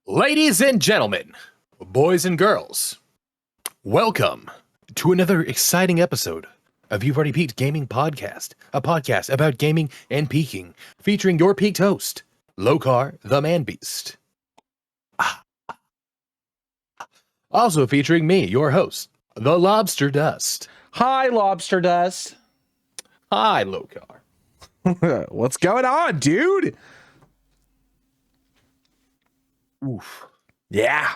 Ladies and gentlemen, boys and girls, welcome to another exciting episode of You've Already Peaked Gaming Podcast, a podcast about gaming and peaking, featuring your peaked host, Locarthemanbeast. Also featuring me, your host, DjLobsterDust. Hi, LobsterDust. Hi, Locar. What's going on, dude? Oof. Yeah.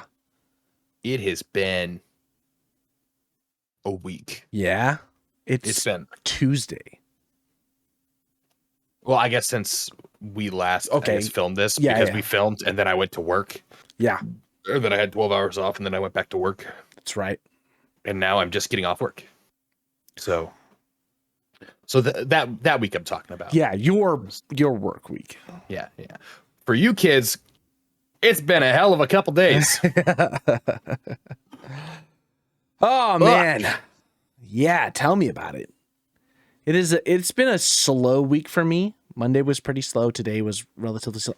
It has been a week. Yeah. It's been Tuesday. Well, I guess since we last filmed this, because we filmed and then I went to work. Yeah. Or then I had 12 hours off and then I went back to work. That's right. And now I'm just getting off work. So that week I'm talking about. Yeah, your work week. Yeah. For you kids, it's been a hell of a couple days. Oh man. Yeah, tell me about it. It's been a slow week for me. Monday was pretty slow. Today was relatively slow.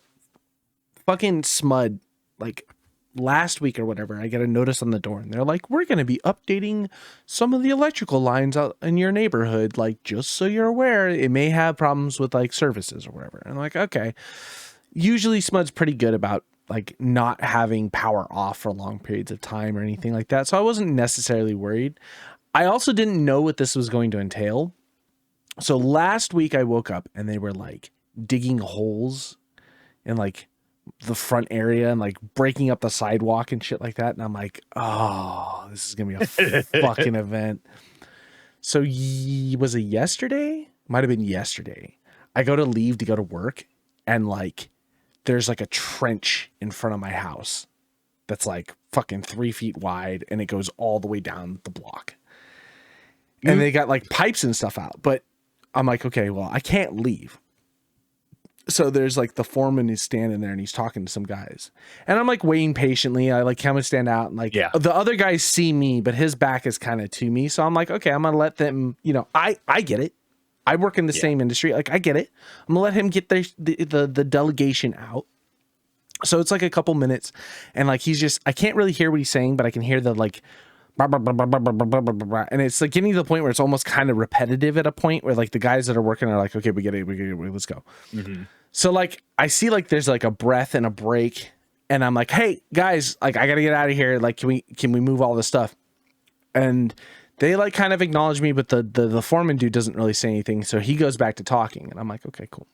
Fucking Smud, like last week or whatever, I got a notice on the door and they're like, we're going to be updating some of the electrical lines out in your neighborhood. Like, just so you're aware, it may have problems with like services or whatever. And I'm like, okay. Usually Smud's pretty good about like not having power off for long periods of time or anything like that. So I wasn't necessarily worried. I also didn't know what this was going to entail. So last week I woke up and they were like digging holes in like the front area and like breaking up the sidewalk and shit like that. And I'm like, oh, this is going to be a fucking event. So was it yesterday? Might've been yesterday. I go to leave to go to work and like, there's like a trench in front of my house that's like fucking 3 feet wide and it goes all the way down the block. And they got like pipes and stuff out, but I'm like, okay, well, I can't leave. So there's like the foreman is standing there and he's talking to some guys and I'm like waiting patiently. I like come and stand out and like the other guys see me, but his back is kind of to me. So I'm like, okay, I'm going to let them, I get it. I work in the same industry. Like I get it. I'm gonna let him get the delegation out. So it's like a couple minutes and like, I can't really hear what he's saying, but I can hear the like, blah, blah, blah, blah, blah, blah, blah, blah, blah. And it's like getting to the point where it's almost kind of repetitive at a point where like the guys that are working are like, okay, we get it. Let's go. Mm-hmm. So like, I see like, there's like a breath and a break and I'm like, hey guys, like I gotta get out of here. Like, can we move all this stuff? And they like kind of acknowledge me, but the foreman dude doesn't really say anything. So he goes back to talking and I'm like, okay, cool.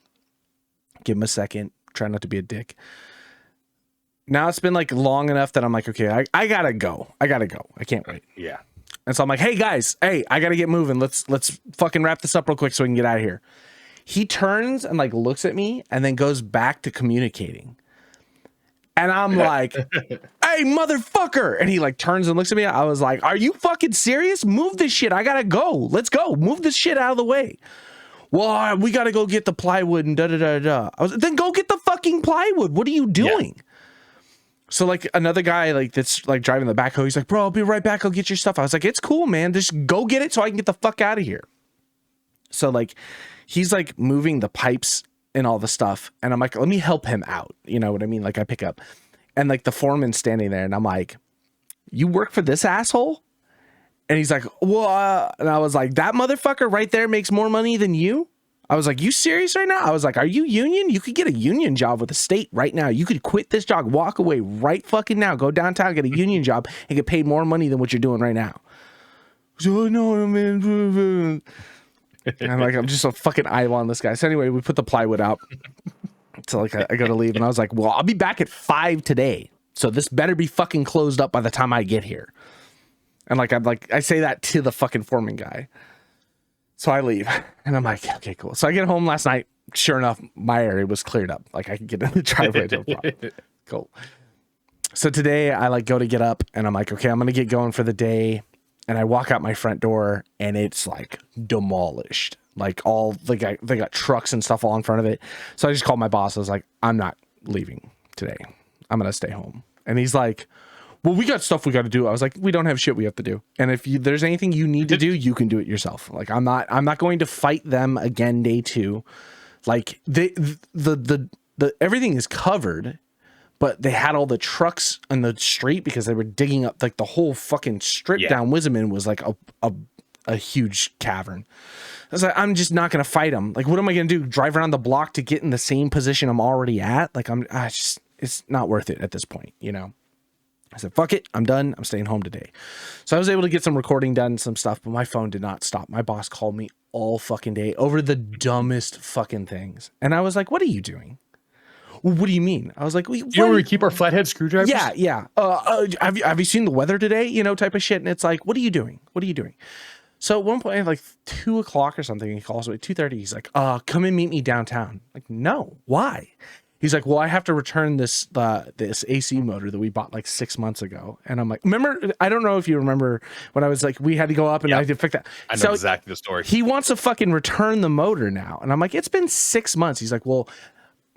Give him a second. Try not to be a dick. Now it's been like long enough that I'm like, okay, I gotta go. I can't wait. Yeah. And so I'm like, hey guys, I gotta get moving. Let's fucking wrap this up real quick so we can get out of here. He turns and like looks at me and then goes back to communicating. And I'm like, hey, motherfucker. And he like turns and looks at me. I was like, are you fucking serious? Move this shit. I gotta go. Let's go. Move this shit out of the way. Well, we gotta go get the plywood and da-da-da-da. Then go get the fucking plywood. What are you doing? Yeah. So like another guy like that's like driving the backhoe. He's like, bro, I'll be right back. I'll get your stuff. I was like, it's cool, man. Just go get it so I can get the fuck out of here. So like, he's like moving the pipes and all the stuff. And I'm like, let me help him out. You know what I mean? Like I pick up and like the foreman's standing there and I'm like, you work for this asshole? And he's like, well, and I was like, that motherfucker right there makes more money than you. I was like, you serious right now? I was like, are you union? You could get a union job with the state right now. You could quit this job, walk away right fucking now, go downtown, get a union job and get paid more money than what you're doing right now. So no, man. And I'm like, I'm just a fucking eyeballing this guy. So anyway, we put the plywood out. So like I go to leave and I was like, well, I'll be back at 5 today. So this better be fucking closed up by the time I get here. And I say that to the fucking foreman guy. So I leave and I'm like, okay, cool. So I get home last night. Sure enough, my area was cleared up. Like I could get in the driveway. No problem. Cool. So today I like go to get up and I'm like, okay, I'm going to get going for the day. and I walk out my front door and it's like demolished. Like all they got trucks and stuff all in front of it. So I just called my boss. I was like, I'm not leaving today. I'm going to stay home. And he's like, well, we got stuff we got to do. I was like, we don't have shit we have to do. And if there's anything you need to do, you can do it yourself. Like, I'm not going to fight them again day 2. Like the everything is covered, but they had all the trucks on the street because they were digging up like the whole fucking strip down Wiseman was like a huge cavern. I was like, I'm just not going to fight them. Like, what am I going to do? Drive around the block to get in the same position I'm already at? Like, it's not worth it at this point, you know? I said, fuck it. I'm done. I'm staying home today. So I was able to get some recording done, some stuff, but my phone did not stop. My boss called me all fucking day over the dumbest fucking things. And I was like, what are you doing? What do you mean? I was like, you know where we keep our flathead screwdrivers? Yeah. Have you seen the weather today? You know, type of shit. And it's like, what are you doing? What are you doing? So at one point, like 2 o'clock or something, he calls me at 2:30. He's like, come and meet me downtown. Like, no, why? He's like, well, I have to return this AC motor that we bought like 6 months ago. And I'm like, remember, I don't know if you remember when I was like, we had to go up and I had to fix that. I know exactly the story. He wants to fucking return the motor now. And I'm like, it's been 6 months. He's like, well,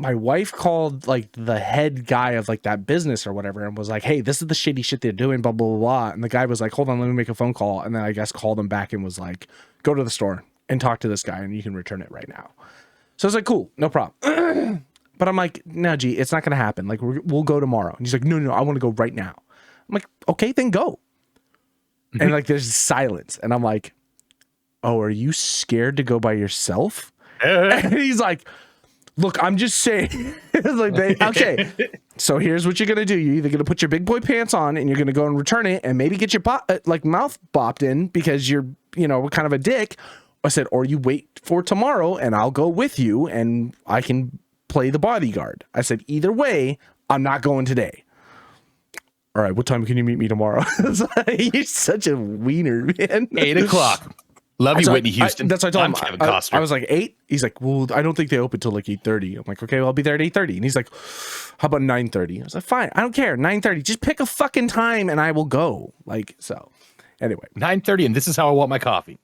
my wife called like the head guy of like that business or whatever and was like, hey, this is the shitty shit they're doing, blah, blah, blah, blah. And the guy was like, hold on, let me make a phone call. And then I guess called him back and was like, go to the store and talk to this guy and you can return it right now. So I was like, cool, no problem. But I'm like, no, G, it's not going to happen. Like, we'll go tomorrow. And he's like, no, I want to go right now. I'm like, okay, then go. And like, there's silence. And I'm like, oh, are you scared to go by yourself? And he's like, look, I'm just saying. Like, okay, so here's what you're going to do. You're either going to put your big boy pants on and you're going to go and return it and maybe get your mouth bopped in because you're, kind of a dick. I said, or you wait for tomorrow and I'll go with you and I can play the bodyguard. I said, either way, I'm not going today. All right, what time can you meet me tomorrow? You're such a wiener, man. 8 o'clock. Love you, Whitney Houston. That's what I told him. I was like, 8? He's like, well, I don't think they open till like 8:30. I'm like, okay, well, I'll be there at 8:30. And he's like, how about 9:30? I was like, fine, I don't care. 9:30. Just pick a fucking time and I will go. Like, so anyway. 9:30, and this is how I want my coffee.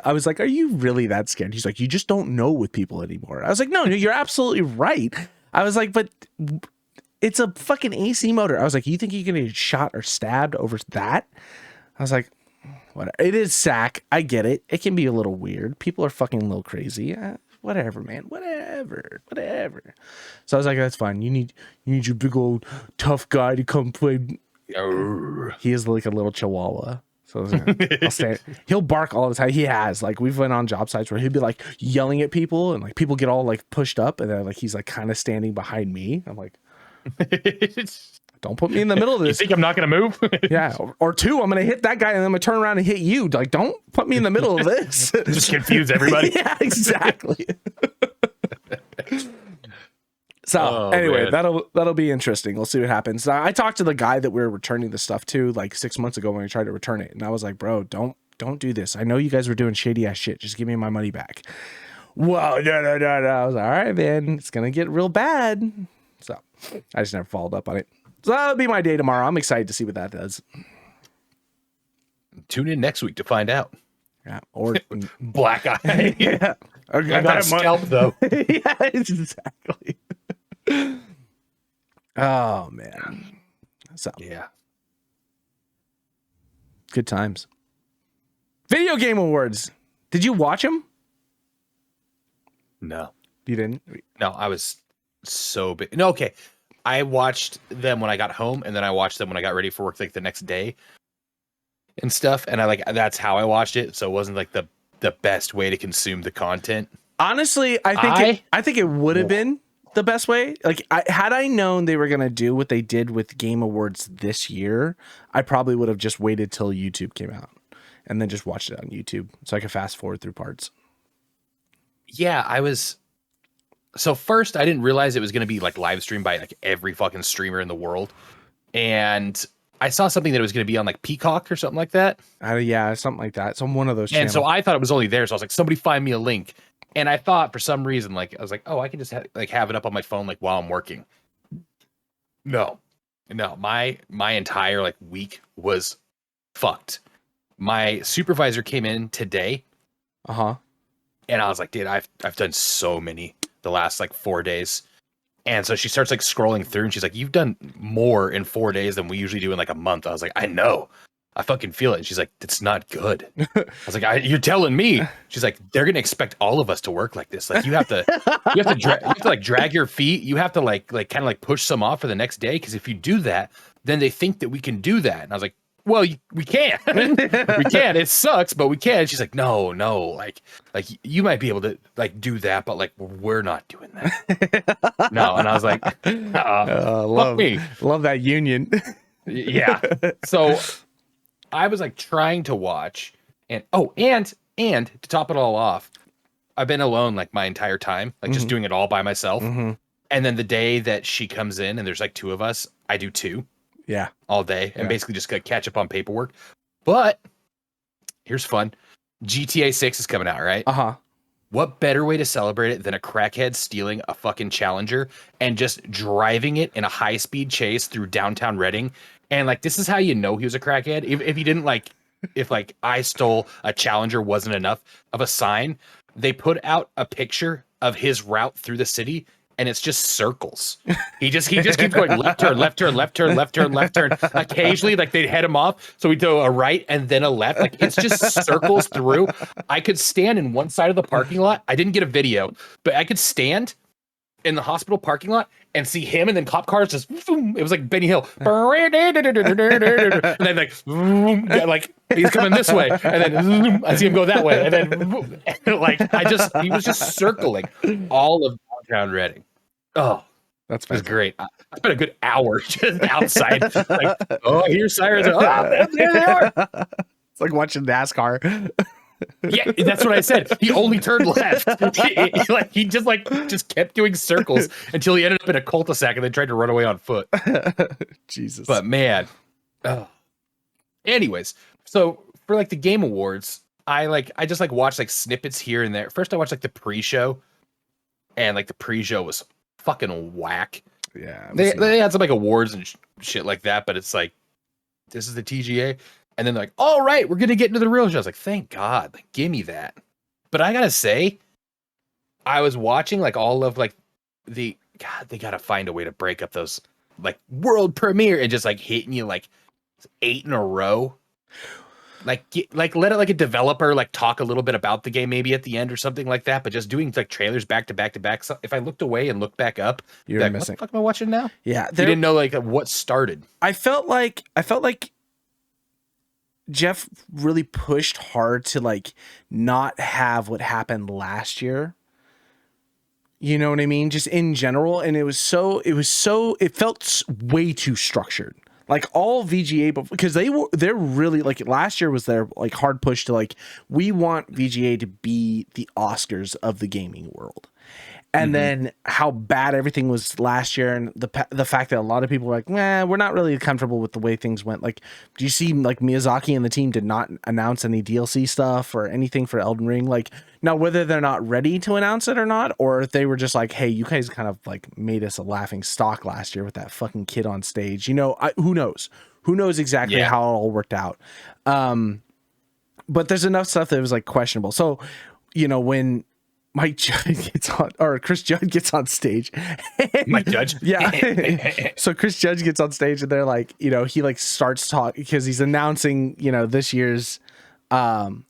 I was like, are you really that scared? He's like, you just don't know with people anymore. I was like, no, you're absolutely right. I was like, but it's a fucking AC motor. I was like, you think you're going to get shot or stabbed over that? I was like, whatever. It is SAC. I get it. It can be a little weird. People are fucking a little crazy. Whatever, man. Whatever. So I was like, that's fine. You need your big old tough guy to come play. He is like a little chihuahua. So I'll stand. He'll bark all the time. He has, like, we've went on job sites where he'll be like yelling at people and like people get all like pushed up and then like he's like kind of standing behind me. I'm like, don't put me in the middle of this. You think I'm not gonna move? Yeah. Or 2, I'm gonna hit that guy and then I'm gonna turn around and hit you. Like, don't put me in the middle of this. Just confuse everybody. Yeah, exactly. So anyway, man. that'll be interesting. We'll see what happens. I talked to the guy that we were returning the stuff to like 6 months ago when we tried to return it, and I was like, bro, don't do this. I know you guys were doing shady ass shit. Just give me my money back. Whoa, no. I was like, all right, man, it's gonna get real bad. So I just never followed up on it. So that'll be my day tomorrow. I'm excited to see what that does. Tune in next week to find out. Yeah, or black eye. Yeah, I got a scalp though. Yeah, exactly. Oh man. So yeah. Good times. Video Game Awards. Did you watch them? No. You didn't? No, I was so big. No, okay. I watched them when I got home, and then I watched them when I got ready for work like the next day and stuff. And that's how I watched it. So it wasn't like the best way to consume the content. Honestly, I think it would have been the best way. Like, had I known they were going to do what they did with Game Awards this year, I probably would have just waited till YouTube came out and then just watched it on YouTube so I could fast forward through parts. Yeah, so first I didn't realize it was going to be like live streamed by like every fucking streamer in the world. And I saw something that it was going to be on like Peacock or something like that. Yeah, something like that. Some one of those channels. And so I thought it was only there. So I was like, somebody find me a link. And I thought for some reason, like, I was like, oh, I can just have it up on my phone, like while I'm working. No, my entire like week was fucked. My supervisor came in today. Uh-huh. And I was like, dude, I've done so many the last like 4 days. And so she starts like scrolling through and she's like, you've done more in 4 days than we usually do in like a month. I was like, I know. I fucking feel it. And she's like, it's not good. I was like, you're telling me. She's like, they're gonna expect all of us to work like this. Like you have to like drag your feet. You have to like kind of like push some off for the next day. Because if you do that, then they think that we can do that. And I was like, well, we can. We can. It sucks, but we can. She's like, no, like you might be able to like do that, but like we're not doing that. No, and I was like, fuck me. Love that union. Yeah. So I was like trying to watch, and to top it all off, I've been alone like my entire time, like just doing it all by myself. And then the day that she comes in and there's like 2 of us, I do 2. Yeah. All day and basically just catch up on paperwork. But here's fun. GTA 6 is coming out, right? Uh-huh. What better way to celebrate it than a crackhead stealing a fucking Challenger and just driving it in a high-speed chase through downtown Reading? And like, this is how you know he was a crackhead. If he didn't like, if like I stole a Challenger wasn't enough of a sign, they put out a picture of his route through the city. And it's just circles. He just keeps going left turn, left turn, left turn, left turn, left turn. Occasionally, like they'd head him off, so we'd do a right and then a left. Like it's just circles through. I could stand in one side of the parking lot. I didn't get a video, but I could stand in the hospital parking lot and see him, and then cop cars just. It was like Benny Hill, and then like he's coming this way, and then I see him go that way, and then like he was just circling all of downtown Reading. Oh, that's great. I spent a good hour just outside. Like, oh, here's sirens. Oh, there they are. It's like watching NASCAR. Yeah, that's what I said. He only turned left. He just kept doing circles until he ended up in a cul-de-sac and then tried to run away on foot. Jesus. But man. Oh. Anyways, so for like the Game Awards, I just like watched like snippets here and there. First I watched like the pre-show, and like the pre-show was fucking whack. Yeah. They had some like awards and shit like that, but it's like, this is the TGA. And then they're like, all right, we're going to get into the real show. I was like, thank God, like, give me that. But I got to say, I was watching like all of like they got to find a way to break up those like world premiere and just like hitting you like 8 in a row. Like let it like a developer like talk a little bit about the game maybe at the end or something like that, but just doing like trailers back to back to back. So if I looked away and looked back up, you're like, missing. What the fuck am I watching now? Yeah, you didn't know like what started. I felt like Jeff really pushed hard to like not have what happened last year. You know what I mean? Just in general, and it felt way too structured. Like all VGA, because they're really like last year was their like hard push to like, we want VGA to be the Oscars of the gaming world. And then how bad everything was last year, and the fact that a lot of people were like, we're not really comfortable with the way things went. Like, do you see like Miyazaki and the team did not announce any DLC stuff or anything for Elden Ring? Like, now whether they're not ready to announce it or not, or if they were just like, hey, you guys kind of like made us a laughing stock last year with that fucking kid on stage. You know, who knows? Who knows exactly how it all worked out? But there's enough stuff that was like questionable. So, you know, when Mike Judge gets on, or Chris Judge gets on stage. Mike Judge? Yeah. So Chris Judge gets on stage and they're like, you know, he like starts talking because he's announcing, you know, this year's actor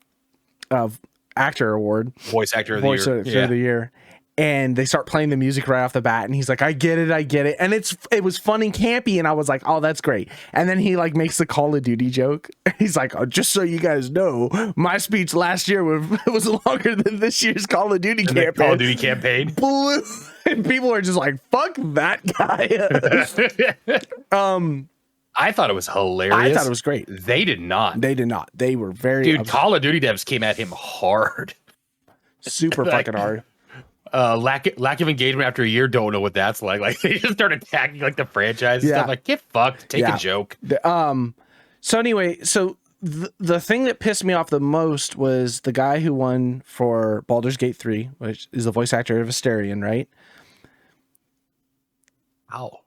award. Voice actor of the year. And they start playing the music right off the bat, and he's like, I get it. And it was fun and campy, and I was like, oh, that's great. And then he like makes the Call of Duty joke. He's like, oh, just so you guys know, my speech last year was longer than this year's Call of Duty campaign. Call of Duty campaign. And people are just like, fuck that guy. I thought it was hilarious. I thought it was great. They did not. They were very... Dude, Call of Duty devs came at him hard. Super like, fucking hard. Lack of engagement after a year, don't know what that's like. Like, they just start attacking like the franchise and stuff. Like, get fucked. Take a joke. So anyway, the thing that pissed me off the most was the guy who won for Baldur's Gate 3, which is the voice actor of Asterion, right? Ow.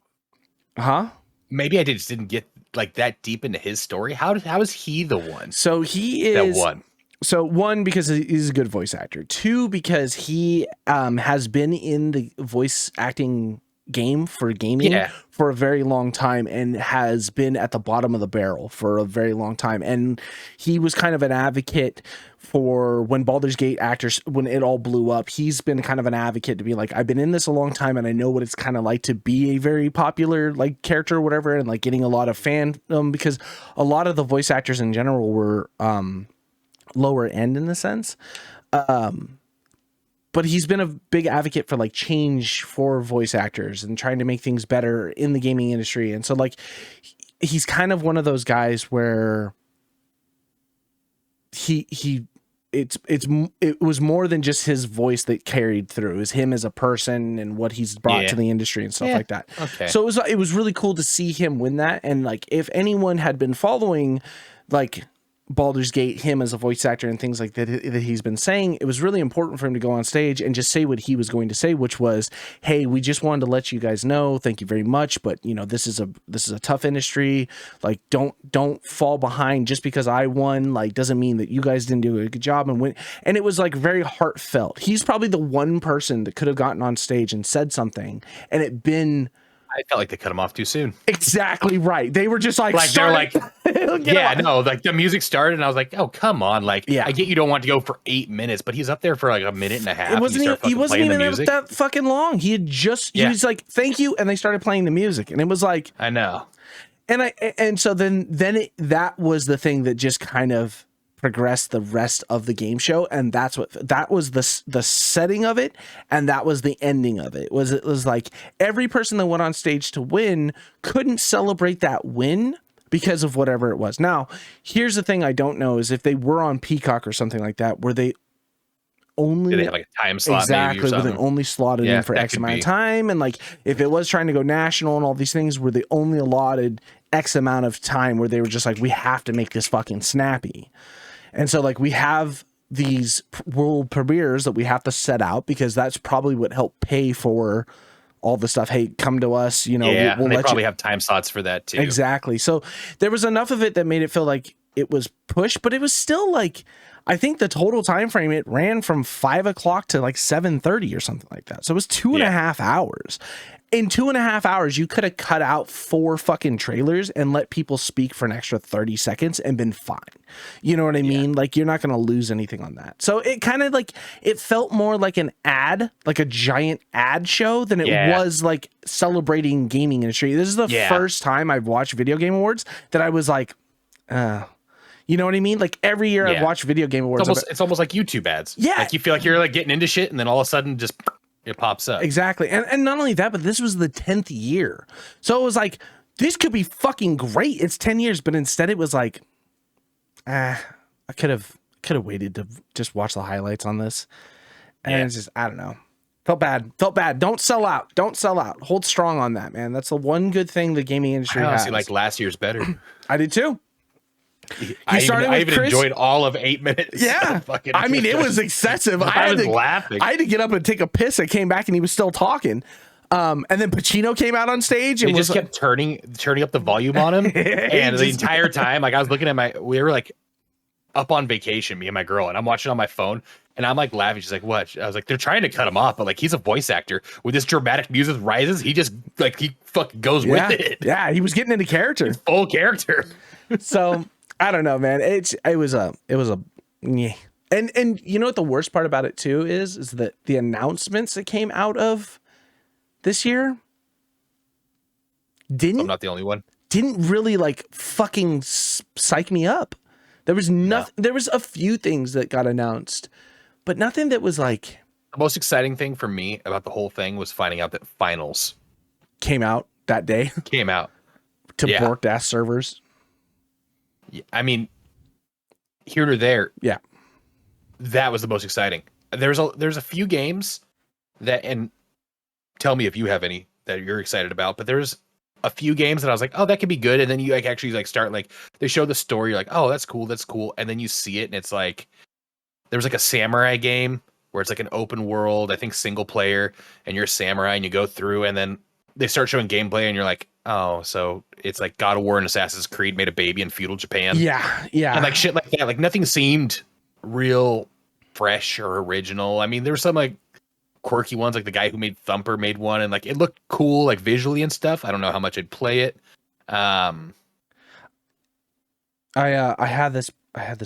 Huh? Maybe I just didn't get like that deep into his story? How is he the one So he that is won? So one, because he's a good voice actor. Two, because he has been in the voice acting game for gaming for a very long time and has been at the bottom of the barrel for a very long time. And he was kind of an advocate for when Baldur's Gate actors, when it all blew up, he's been kind of an advocate to be like, I've been in this a long time and I know what it's kind of like to be a very popular like character or whatever, and like getting a lot of fandom, because a lot of the voice actors in general were lower end in the sense. But he's been a big advocate for like change for voice actors and trying to make things better in the gaming industry. And so like he's kind of one of those guys where it was more than just his voice that carried through. It was him as a person and what he's brought to the industry and stuff like that. Okay. So it was really cool to see him win that. And like if anyone had been following like Baldur's Gate, him as a voice actor and things like that he's been saying, it was really important for him to go on stage and just say what he was going to say, which was, hey, we just wanted to let you guys know, thank you very much, but you know, this is a tough industry. Like don't fall behind just because I won, like doesn't mean that you guys didn't do a good job and win. And it was like very heartfelt. He's probably the one person that could have gotten on stage and said something and it been, I felt like they cut him off too soon. Exactly right. They were just like they're like, yeah, no, like the music started and I was like, oh, come on. Like, I get you don't want to go for 8 minutes, but he's up there for like a minute and a half. He wasn't even that fucking long. He had just, he was like, thank you. And they started playing the music and it was like, I know. And so then that was the thing that just kind of progressed the rest of the game show, and that was the setting of it, and that was the ending of it. It was like every person that went on stage to win couldn't celebrate that win because of whatever it was. Now, here's the thing I don't know is if they were on Peacock or something like that, were they only did they have like a time slot exactly maybe or were they only slotted in for X amount of time, and like if it was trying to go national and all these things, were they only allotted X amount of time where they were just like, we have to make this fucking snappy. And so like we have these world premieres that we have to set out because that's probably what helped pay for all the stuff. Hey, come to us, you know, we'll they probably have time slots for that too. Exactly. So there was enough of it that made it feel like it was pushed, but it was still like, I think the total time frame, it ran from 5 o'clock to like 7:30 or something like that. So it was 2.5 hours. In 2.5 hours, you could have cut out 4 fucking trailers and let people speak for an extra 30 seconds and been fine. You know what I mean? Like you're not going to lose anything on that. So it kind of like, it felt more like an ad, like a giant ad show than it was like celebrating gaming industry. This is the first time I've watched Video Game Awards that I was like, you know what I mean? Like every year I've watched Video Game Awards. It's almost like YouTube ads. Yeah. Like you feel like you're like getting into shit and then all of a sudden just it pops up. Exactly. And not only that, but this was the 10th year. So it was like, this could be fucking great. It's 10 years. But instead it was like, I could have waited to just watch the highlights on this. And it's just, I don't know. Felt bad. Don't sell out. Hold strong on that, man. That's the one good thing the gaming industry has. I honestly like last year's better. I did too. I even enjoyed all of 8 minutes. Yeah. I mean, it was excessive. I was laughing. I had to get up and take a piss. I came back and he was still talking. And then Pacino came out on stage and just kept turning up the volume on him. And the entire time, like I was looking at we were like up on vacation, me and my girl, and I'm watching on my phone and I'm like laughing. She's like, what? I was like, they're trying to cut him off, but like he's a voice actor. With this dramatic music rises, he just like he fucking goes with it. Yeah, he was getting into character. He's full character. So I don't know, man. It was a yeah. And you know what the worst part about it too is that the announcements that came out of this year I'm not the only one. Didn't really like fucking psych me up. There was nothing. No. There was a few things that got announced, but nothing that was like. The most exciting thing for me about the whole thing was finding out that finals came out that day. To borked ass servers. I mean, here or there. Yeah. That was the most exciting. There's a few games that, and tell me if you have any that you're excited about, but there's a few games that I was like, oh, that could be good. And then you like actually like start like they show the story, you're like, oh, that's cool. And then you see it and it's like there was like a samurai game where it's like an open world, I think single player, and you're a samurai and you go through and then they start showing gameplay and you're like, oh, so it's like God of War and Assassin's Creed made a baby in feudal Japan. Yeah, yeah. And like shit like that. Like nothing seemed real fresh or original. I mean, there were some like quirky ones, like the guy who made Thumper made one, and like it looked cool, like visually and stuff. I don't know how much I'd play it. I had this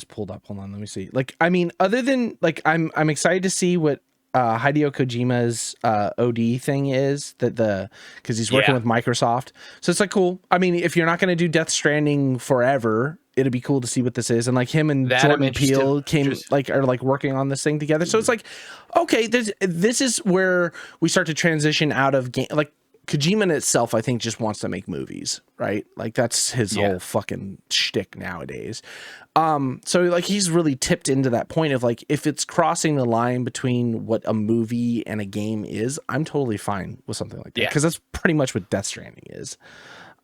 pulled up. Hold on, let me see. Like, I mean, other than like, I'm excited to see what Hideo Kojima's OD thing is, because he's working with Microsoft. So it's like cool. I mean, if you're not going to do Death Stranding forever, it'd be cool to see what this is. And like him and Jordan Peele are working on this thing together. So it's like, okay, this is where we start to transition out of game. Like Kojima in itself, I think, just wants to make movies, right? Like that's his whole fucking shtick nowadays. So like he's really tipped into that point of like, if it's crossing the line between what a movie and a game is, I'm totally fine with something like that. Because that's pretty much what Death Stranding is.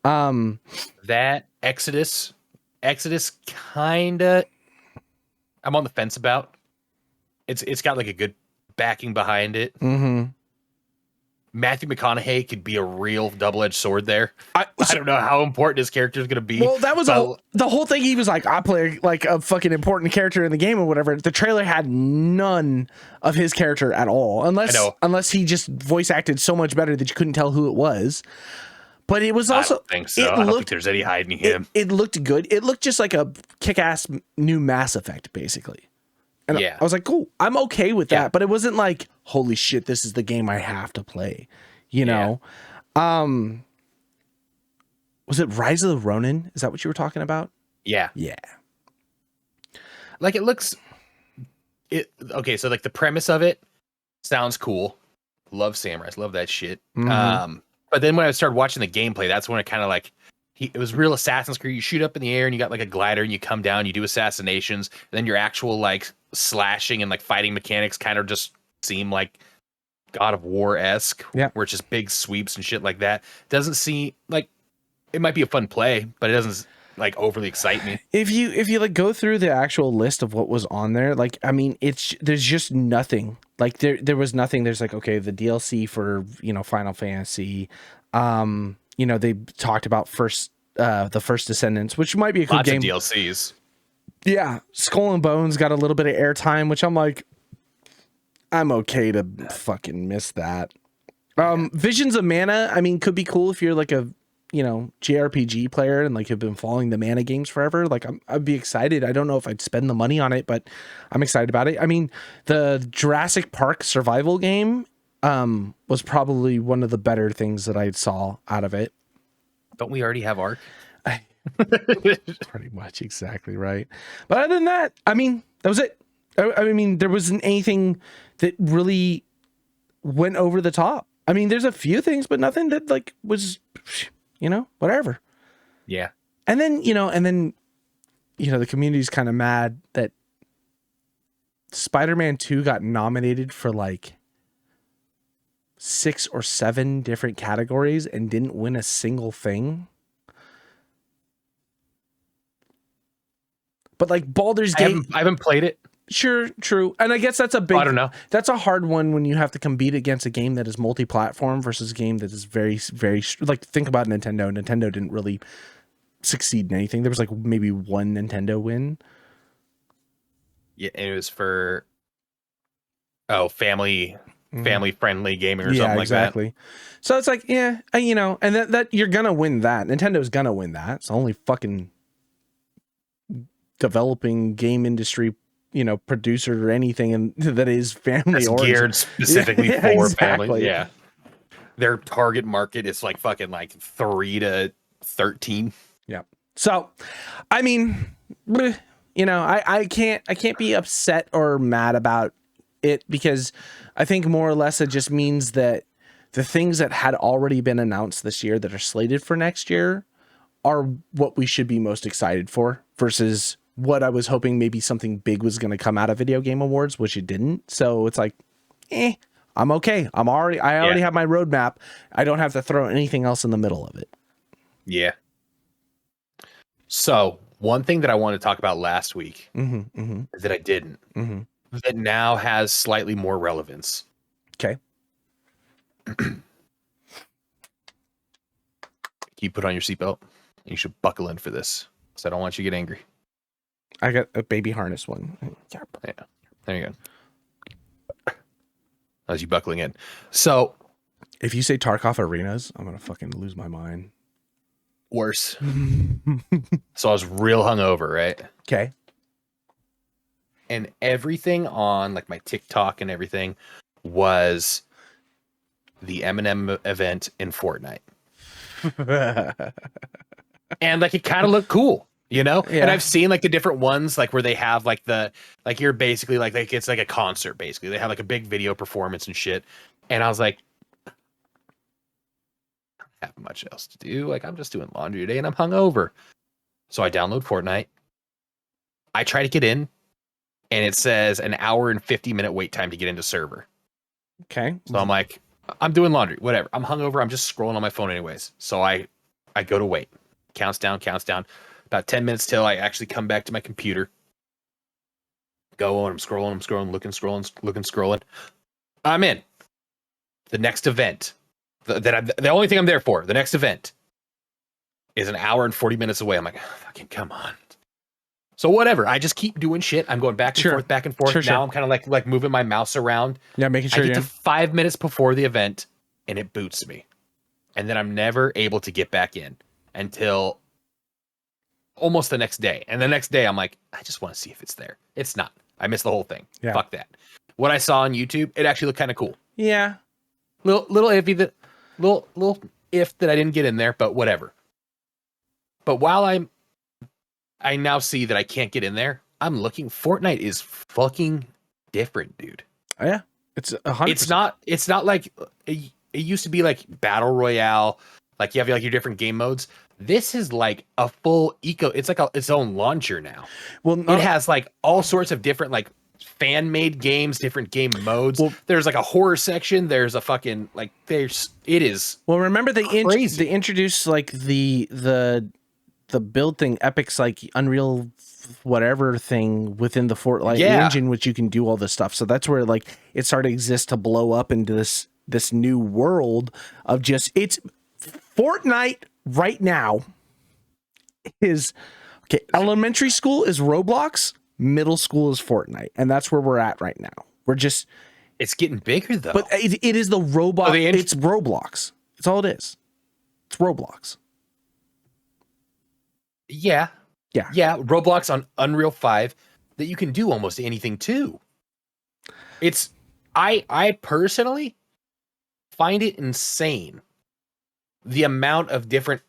That Exodus kinda, I'm on the fence about. It's got like a good backing behind it. Mm-hmm. Matthew McConaughey could be a real double-edged sword there. I don't know how important his character is going to be. Well, that was the whole thing. He was like, I play like a fucking important character in the game or whatever. The trailer had none of his character at all, unless he just voice acted so much better that you couldn't tell who it was. But it was also, I don't think so. I don't think there's any hiding him. It looked good. It looked just like a kick-ass new Mass Effect, basically. And I was like, cool, I'm okay with that. But it wasn't like, holy shit, this is the game I have to play. You know? Was it Rise of the Ronin? Is that what you were talking about? Yeah. Yeah. Like okay, so like the premise of it sounds cool. Love samurais, love that shit. Mm-hmm. But then when I started watching the gameplay, that's when it kind of like, it was real Assassin's Creed. You shoot up in the air and you got like a glider and you come down, you do assassinations. And then your actual like slashing and like fighting mechanics kind of just seem like God of War-esque, where it's just big sweeps and shit like that. Doesn't seem like it might be a fun play, but it doesn't like overly excite me. If you like go through the actual list of what was on there, like, I mean, there's just nothing. Like there was nothing. There's like, okay, the DLC for, Final Fantasy. They talked about the First Descendants, which might be a good game. Lots of DLCs. Yeah, Skull and Bones got a little bit of airtime, which I'm like, I'm okay to fucking miss that. Visions of Mana, I mean, could be cool if you're like a, JRPG player and like have been following the Mana games forever. Like I'd be excited. I don't know if I'd spend the money on it, but I'm excited about it. I mean, the Jurassic Park survival game was probably one of the better things that I saw out of it. Don't we already have Ark? Pretty much exactly right. But other than that, I mean, that was it. I mean, there wasn't anything that really went over the top. I mean, there's a few things, but nothing that like was, whatever. Yeah. And then, the community's kind of mad that Spider-Man 2 got nominated for like 6 or 7 different categories and didn't win a single thing. But like Baldur's Gate, I haven't played it. Sure, true. And I guess that's a big, I don't know. That's a hard one when you have to compete against a game that is multi-platform versus a game that is very, very, like, think about Nintendo. Nintendo didn't really succeed in anything. There was like maybe one Nintendo win. Yeah, and it was for family friendly gaming or something like exactly. that. So it's like, and that you're gonna win that. Nintendo's gonna win that. It's the only fucking developing game industry, producer or anything that is family oriented, geared specifically for exactly. family. Yeah, their target market is like fucking like 3 to 13. Yeah. So, I mean, I can't be upset or mad about it because I think more or less it just means that the things that had already been announced this year that are slated for next year are what we should be most excited for versus what I was hoping maybe something big was going to come out of Video Game Awards, which it didn't. So it's like, I'm okay. I already have my roadmap. I don't have to throw anything else in the middle of it. Yeah. So one thing that I wanted to talk about last week that I didn't, that now has slightly more relevance. Okay. you put on your seatbelt? You should buckle in for this, because I don't want you to get angry. I got a baby harness one. Yeah, there you go. As you buckling in. So, if you say Tarkov Arenas, I'm gonna fucking lose my mind. Worse. So I was real hungover, right? Okay. And everything on like my TikTok and everything was the Eminem event in Fortnite. And like it kind of looked cool, you know? Yeah. And I've seen like the different ones like where they have like you're basically like it's like a concert basically. They have like a big video performance and shit. And I was like, I don't have much else to do. Like I'm just doing laundry today and I'm hungover. So I download Fortnite. I try to get in and it says an hour and 50-minute wait time to get into server. Okay. So I'm like, I'm doing laundry, whatever. I'm hungover. I'm just scrolling on my phone anyways. So I go to wait. Counts down. About 10 minutes till I actually come back to my computer. Go and I'm scrolling. I'm in. The next event, the only thing I'm there for, the next event is an hour and 40 minutes away. I'm like, oh, fucking come on. So whatever. I just keep doing shit. I'm going back and forth. Sure. Now I'm kind of like moving my mouse around. Yeah, making sure I get to 5 minutes before the event and it boots me. And then I'm never able to get back in until almost the next day. And the next day I'm like, I just want to see if it's there. It's not. I missed the whole thing. Yeah. Fuck that. What I saw on YouTube, it actually looked kind of cool. Yeah. Little iffy that little if that I didn't get in there, but whatever. But while I now see that I can't get in there, I'm looking. Fortnite is fucking different, dude. Oh, yeah. It's 100%. It's not like it used to be like battle royale. Like you have like your different game modes. This is like a full it's like its own launcher now. Well, it has like all sorts of different like fan made games, different game modes. Well, there's like a horror section. There's a fucking like it is. Well, remember they crazy. They introduced like the build thing, Epic's like Unreal whatever thing within the Fortnite engine, which you can do all this stuff. So that's where like it started to exist to blow up into this new world of just it's Fortnite right now is okay. Elementary school is Roblox, middle school is Fortnite, and that's where we're at right now. We're just it's getting bigger though. But it is the robot. It's Roblox. That's all it is. It's Roblox. Yeah. Roblox on Unreal 5 that you can do almost anything too. It's I personally find it insane the amount of different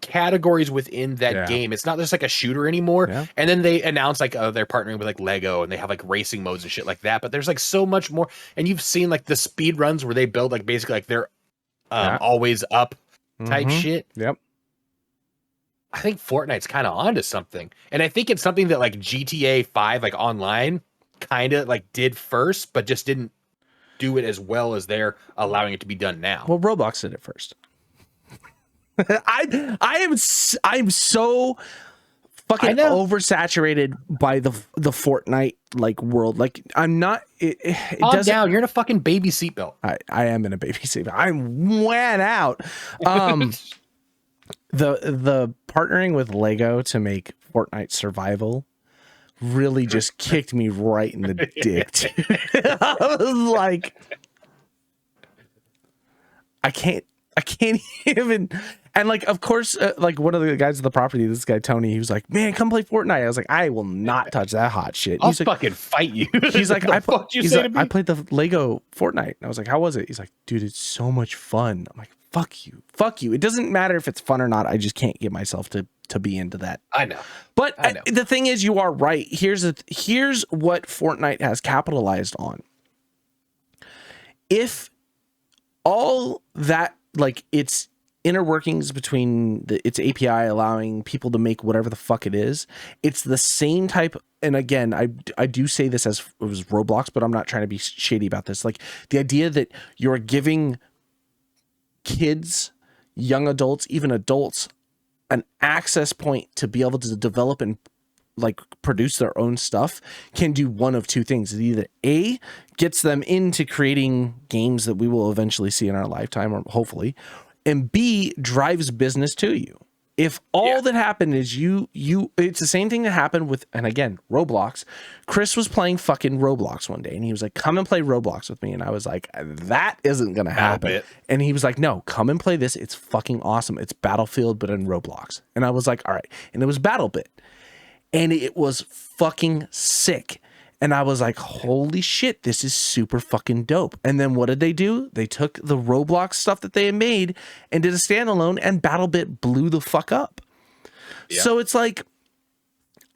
categories within that game. It's not just like a shooter anymore. Yeah. And then they announce like they're partnering with like Lego and they have like racing modes and shit like that. But there's like so much more. And you've seen like the speed runs where they build like basically like they're always up type shit. Yep. I think Fortnite's kind of onto something. And I think it's something that like GTA 5 like online kind of like did first, but just didn't do it as well as they're allowing it to be done now. Well, Roblox did it first. I'm so fucking oversaturated by the Fortnite like world. Like I'm not. It calm down. You're in a fucking baby seatbelt. I am in a baby seatbelt. I'm wet out. The partnering with Lego to make Fortnite Survival really just kicked me right in the dick. I was like, I can't even. And like, of course, like one of the guys at the property, this guy Tony, he was like, "Man, come play Fortnite." I was like, "I will not touch that hot shit." I'll like, fucking fight you. He's like, I played the Lego Fortnite. And I was like, "How was it?" He's like, "Dude, it's so much fun." I'm like, fuck you. It doesn't matter if it's fun or not. I just can't get myself to be into that. I know. But the thing is, you are right. Here's what Fortnite has capitalized on. If all that, like its inner workings between its API allowing people to make whatever the fuck it is, it's the same type. And again, I do say this as it was Roblox, but I'm not trying to be shady about this. Like the idea that you're giving kids, young adults, even adults, an access point to be able to develop and like produce their own stuff can do one of two things. It either A, gets them into creating games that we will eventually see in our lifetime, or hopefully, and B, drives business to you. If all that happened is it's the same thing that happened with, and again, Roblox. Chris was playing fucking Roblox one day and he was like, come and play Roblox with me. And I was like, that isn't going to happen. And he was like, no, come and play this. It's fucking awesome. It's Battlefield, but in Roblox. And I was like, all right. And it was BattleBit. And it was fucking sick. And I was like, holy shit, this is super fucking dope. And then what did they do? They took the Roblox stuff that they had made and did a standalone, and BattleBit blew the fuck up. Yeah. So it's like,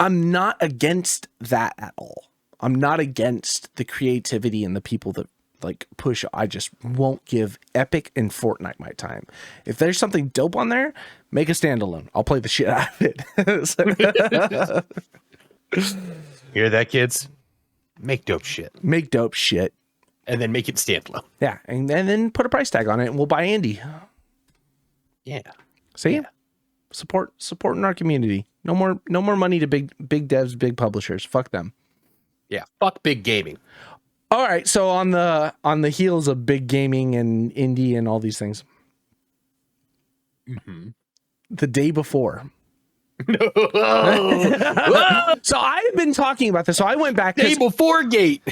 I'm not against that at all. I'm not against the creativity and the people that like push. I just won't give Epic and Fortnite my time. If there's something dope on there, make a standalone. I'll play the shit out of it. Hear that, kids? Make dope shit. Make dope shit. And then make it standalone. Yeah. And then put a price tag on it and we'll buy Andy. Yeah. See? Yeah. Supporting our community. No more money to big devs, big publishers. Fuck them. Yeah. Fuck big gaming. All right. So on the heels of big gaming and indie and all these things. Mm-hmm. The day before. So I have been talking about this. So I went back day before gate.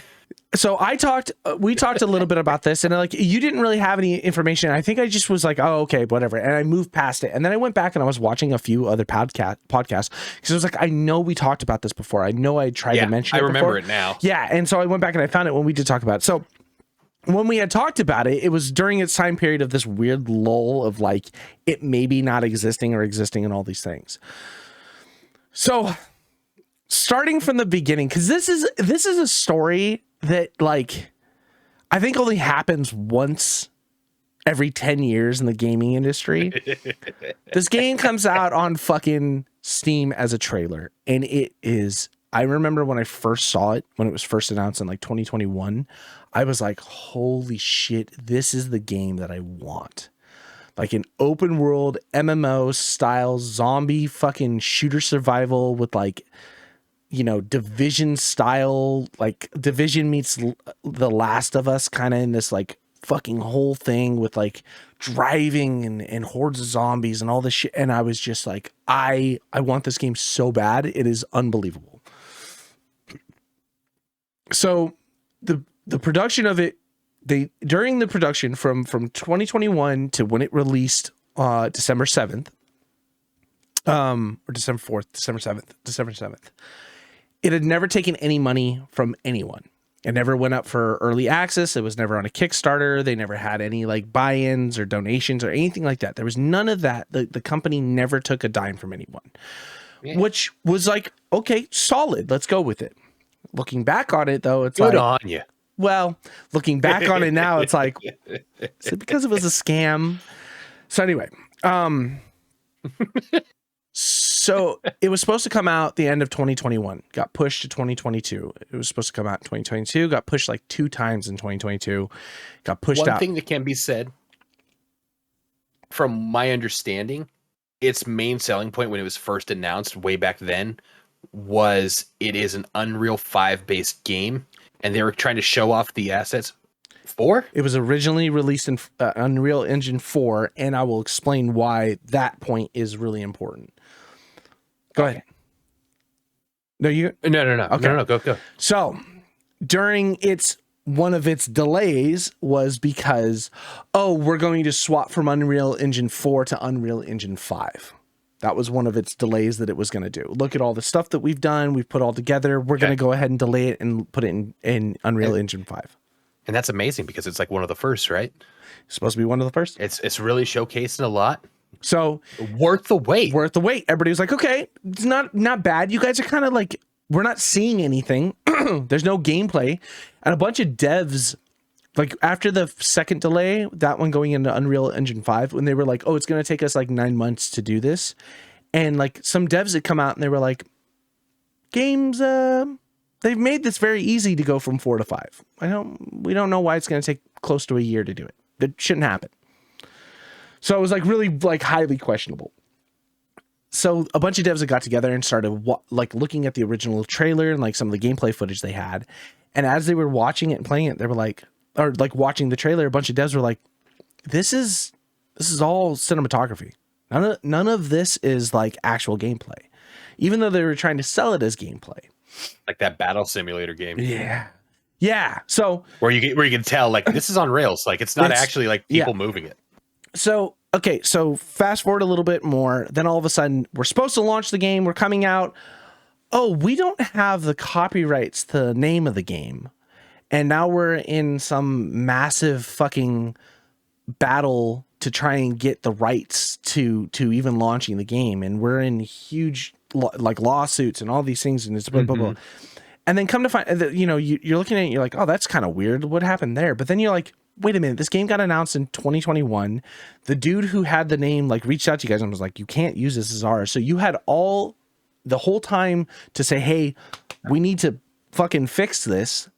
So we talked a little bit about this, and like you didn't really have any information. I think I just was like, oh, okay, whatever. And I moved past it. And then I went back and I was watching a few other podcasts because I was like, I know we talked about this before. I know I tried to mention it. I remember before. it now. Yeah. And so I went back and I found it when we did talk about it. So when we had talked about it, it was during its time period of this weird lull of like it maybe not existing or existing and all these things. So starting from the beginning, because this is a story that like I think only happens once every 10 years in the gaming industry. This game comes out on fucking Steam as a trailer, and it is, I remember when I first saw it, when it was first announced in like 2021, I was like, holy shit, this is the game that I want. Like an open world MMO style zombie fucking shooter survival with like, you know, Division style, like Division meets The Last of Us kind of in this like fucking whole thing with like driving and hordes of zombies and all this shit. And I was just like, I want this game so bad. It is unbelievable. So the production of it, during the production from 2021 to when it released December 7th, or December 4th, December 7th, it had never taken any money from anyone. It never went up for early access. It was never on a Kickstarter. They never had any like buy-ins or donations or anything like that. There was none of that. The company never took a dime from anyone, which was like, okay, solid. Let's go with it. Looking back on it though, it's good like, on you. Well, looking back on it now, it's like, is it because it was a scam? So anyway, so it was supposed to come out the end of 2021, got pushed to 2022. It was supposed to come out in 2022, got pushed like 2 times in 2022, got pushed out. One thing that can be said, from my understanding, its main selling point when it was first announced way back then was it is an Unreal 5 based game. And they were trying to show off the assets. 4? It was originally released in Unreal Engine 4, and I will explain why that point is really important. Go ahead. No, you. No. Okay. No, go. So, during one of its delays was because, we're going to swap from Unreal Engine 4 to Unreal Engine 5. That was one of its delays that it was going to do. Look at all the stuff that we've done. We've put all together. We're going to go ahead and delay it and put it in Unreal Engine 5. And that's amazing because it's like one of the first, right? It's supposed to be one of the first. It's really showcasing a lot. So worth the wait. Everybody was like, okay, it's not bad. You guys are kind of like, we're not seeing anything. There's no gameplay. And a bunch of devs, like after the second delay, that one going into Unreal Engine 5, when they were like, it's going to take us like 9 months to do this. And like some devs had come out and they were like, games, they've made this very easy to go from 4 to 5. We don't know why it's going to take close to a year to do it. That shouldn't happen. So it was like really like highly questionable. So a bunch of devs had got together and started like looking at the original trailer and like some of the gameplay footage they had. And as they were watching it and playing it, they were like, or like watching the trailer, a bunch of devs were like, this is This is all cinematography. None of this is like actual gameplay, even though they were trying to sell it as gameplay. Like that battle simulator game. Yeah. So where you can tell like this is on rails. Like it's not actually like people moving it. So, okay. So fast forward a little bit more. Then all of a sudden we're supposed to launch the game. We're coming out. Oh, we don't have the copyrights to the name of the game. And now we're in some massive fucking battle to try and get the rights to even launching the game. And we're in huge like lawsuits and all these things. And it's blah, blah, blah. And then come to find that, you know, you're looking at it, you're like, oh, that's kind of weird. What happened there? But then you're like, wait a minute, this game got announced in 2021. The dude who had the name like reached out to you guys and was like, you can't use this as ours. So you had the whole time to say, hey, we need to fucking fix this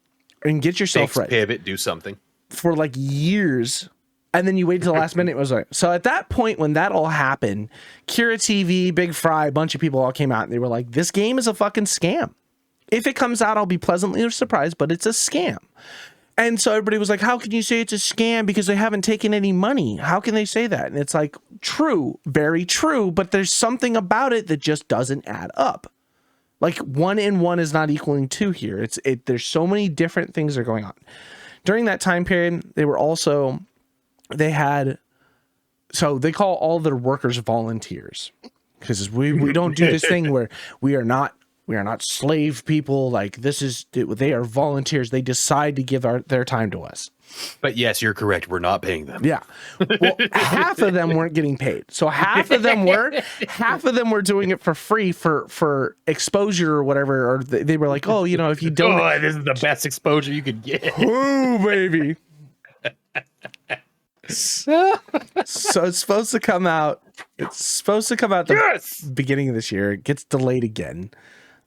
and get yourself right. Pivot, do something. For like years. And then you waited till the last minute. It was like, so at that point, when that all happened, Kira TV, Big Fry, a bunch of people all came out and they were like, this game is a fucking scam. If it comes out, I'll be pleasantly surprised, but it's a scam. And so everybody was like, how can you say it's a scam because they haven't taken any money? How can they say that? And it's like, true, very true, but there's something about it that just doesn't add up. Like 1 and 1 is not equaling 2 here. There's so many different things that are going on. During that time period, they call all their workers volunteers because we don't do this thing where we are not slave people. Like they are volunteers. They decide to give their time to us. But yes, you're correct. We're not paying them. Yeah. Well, half of them weren't getting paid. So half of them were doing it for free for exposure or whatever. Or they were like, oh, you know, if you don't, this is the best exposure you could get. Ooh, baby. So it's supposed to come out. The beginning of this year. It gets delayed again.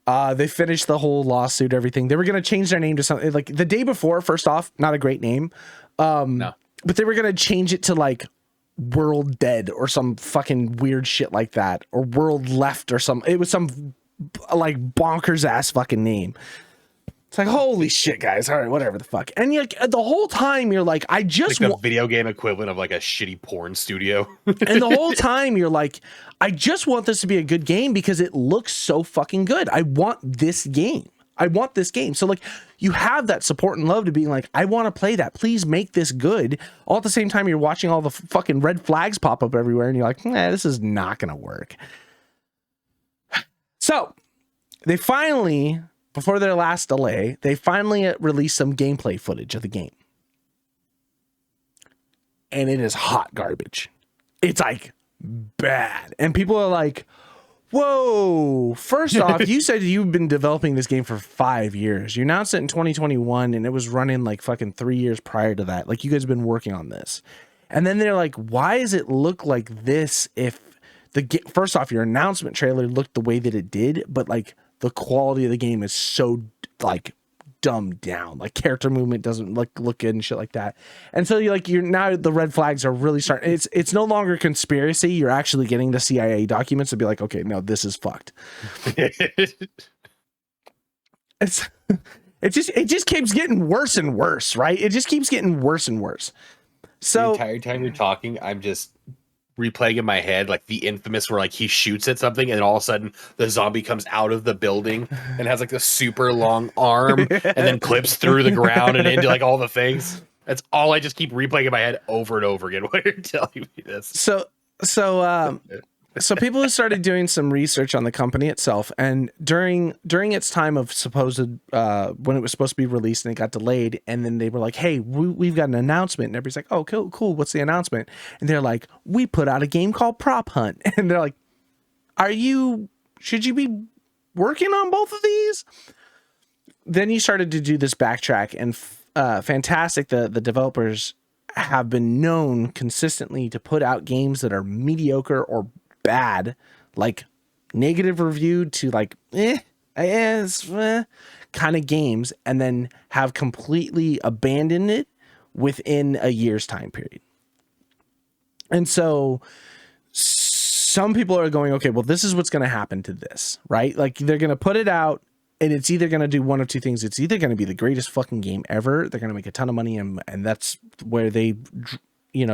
They finished the whole lawsuit, everything. They were going to change their name to something like the day before. First off, not a great name. No. But they were going to change it to like World Dead or some fucking weird shit like that, or World Left or some. It was some like bonkers ass fucking name. It's like, holy shit, guys. All right, whatever the fuck. And the whole time you're like, I just like the video game equivalent of like a shitty porn studio. And the whole time you're like, I just want this to be a good game because it looks so fucking good. I want this game. So like you have that support and love to being like, I want to play that. Please make this good. All at the same time, you're watching all the fucking red flags pop up everywhere. And you're like, this is not going to work. So they finally, before their last delay, they finally released some gameplay footage of the game. And it is hot garbage. It's like bad. And people are like, whoa, first off, you said you've been developing this game for 5 years. You announced it in 2021 and it was running like fucking 3 years prior to that. Like you guys have been working on this. And then they're like, why does it look like this if first off, your announcement trailer looked the way that it did, but like the quality of the game is so like dumbed down, like character movement doesn't look good and shit like that. And so you're now the red flags are really starting. It's no longer conspiracy. You're actually getting the CIA documents to be like, okay, no, this is fucked. It just keeps getting worse and worse, right? It just keeps getting worse and worse. So the entire time you're talking, I'm just replaying in my head like the infamous where like he shoots at something and then all of a sudden the zombie comes out of the building and has like this super long arm and then clips through the ground and into like all the things. That's all I just keep replaying in my head over and over again while you're telling me this. So people have started doing some research on the company itself, and during its time of supposed when it was supposed to be released and it got delayed, and then they were like, hey, we've got an announcement, and everybody's like, oh, cool, what's the announcement? And they're like, we put out a game called Prop Hunt. And they're like, should you be working on both of these? Then you started to do this backtrack, and fantastic, the developers have been known consistently to put out games that are mediocre or bad, like negative reviewed to like kind of games, and then have completely abandoned it within a year's time period. And so some people are going, okay, well, this is what's going to happen to this, right? Like they're going to put it out and it's either going to do one of two things. It's either going to be the greatest fucking game ever. They're going to make a ton of money and that's where they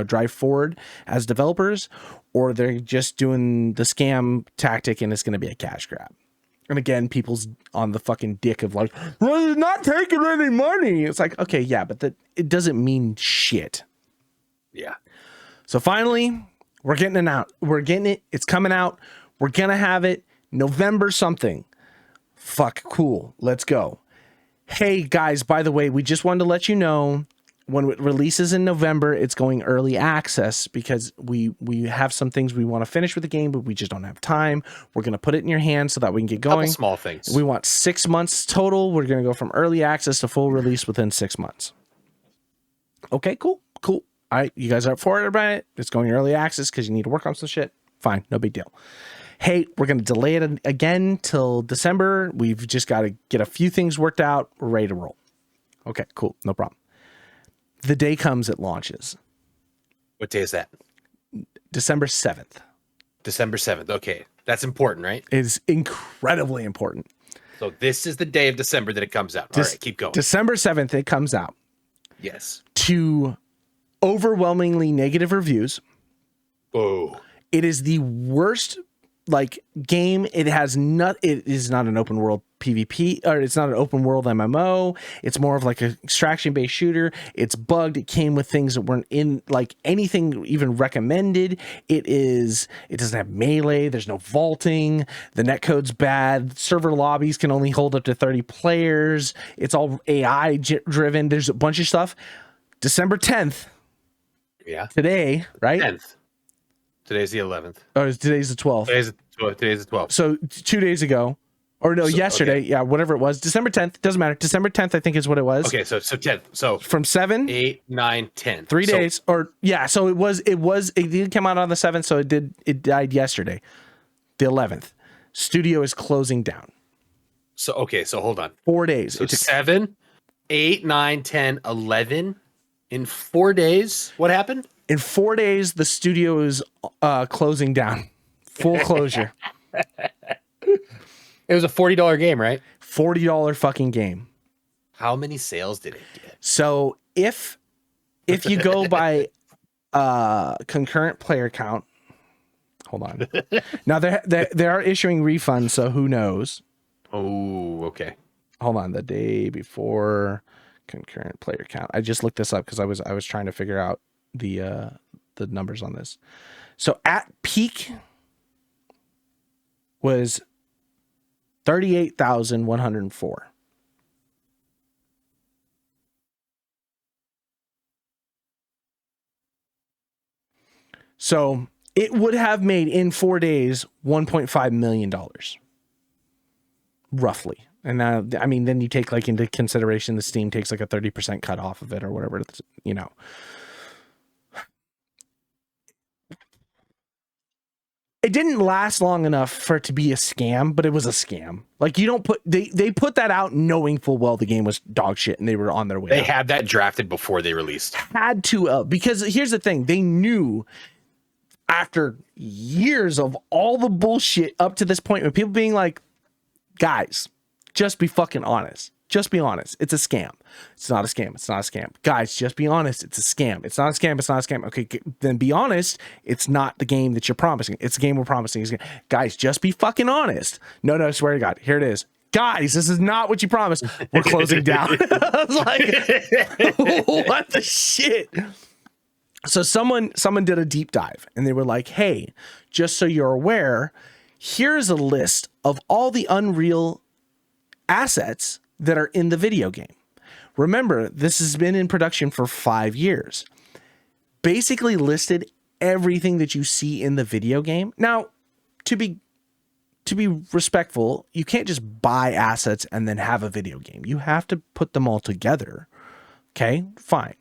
drive forward as developers, or they're just doing the scam tactic and it's going to be a cash grab. And again, people's on the fucking dick of like, well, they're not taking any money. It's like, okay, yeah, but it doesn't mean shit. Yeah. So finally, we're getting it out. We're getting it. It's coming out. We're going to have it November something. Fuck, cool. Let's go. Hey, guys, by the way, we just wanted to let you know when it releases in November, it's going early access because we have some things we want to finish with the game, but we just don't have time. We're going to put it in your hands so that we can get going. Couple small things. We want 6 months total. We're going to go from early access to full release within 6 months. Okay, cool. All right, you guys are up for it about it. It's going early access because you need to work on some shit. Fine, no big deal. Hey, we're going to delay it again till December. We've just got to get a few things worked out. We're ready to roll. Okay, cool. No problem. The day comes, it launches. What day is that? December 7th. December 7th. Okay. That's important, right? It is incredibly important. So this is the day of December that it comes out. All right, keep going. December 7th, it comes out. Yes. To overwhelmingly negative reviews. Oh. It is the worst game. It is not an open world PvP, or it's not an open world MMO. It's more of like an extraction based shooter. It's bugged. It came with things that weren't in anything even recommended. It doesn't have melee. There's no vaulting. The netcode's bad. Server lobbies can only hold up to 30 players. It's all AI driven. There's a bunch of stuff. December 10th. Yeah. Today, right? 10th. Today's the 11th. Oh, today's the 12th. Today's the 12th. So 2 days ago, or no, yesterday. Okay. Yeah, whatever it was. December 10th. Doesn't matter. December 10th, I think is what it was. Okay, so 10th. So from 7, 8, 9, 10. 3 days. So it did come out on the 7th, so it died yesterday. The 11th. Studio is closing down. So hold on. 4 days. So 7, 8, 9, 10, 11. In 4 days, what happened? In 4 days, the studio is closing down. Full closure. It was a $40 game, right? $40 fucking game. How many sales did it get? So if you go by concurrent player count, hold on. Now they are issuing refunds, so who knows? Oh, okay. Hold on. The day before concurrent player count. I just looked this up because I was trying to figure out the numbers on this. So at peak was 38,104. So it would have made in 4 days $1.5 million, roughly. And now, I mean, then you take into consideration the Steam takes a 30% cut off of it or whatever, It didn't last long enough for it to be a scam, but it was a scam. They put that out knowing full well the game was dog shit and they were on their way. They had that drafted before they released. Had to, because here's the thing. They knew after years of all the bullshit up to this point, when people being like, guys, just be fucking honest. Just be honest. It's a scam. It's not a scam. It's not a scam. Guys, just be honest. It's a scam. It's not a scam. It's not a scam. Okay, then be honest. It's not the game that you're promising. It's the game we're promising. Guys, just be fucking honest. No, I swear to God. Here it is. Guys, this is not what you promised. We're closing down. I was like, what the shit? So someone did a deep dive and they were like, hey, just so you're aware, here's a list of all the Unreal assets that are in the video game. Remember, this has been in production for 5 years. Basically listed everything that you see in the video game. Now, to be respectful, you can't just buy assets and then have a video game. You have to put them all together. Okay, fine.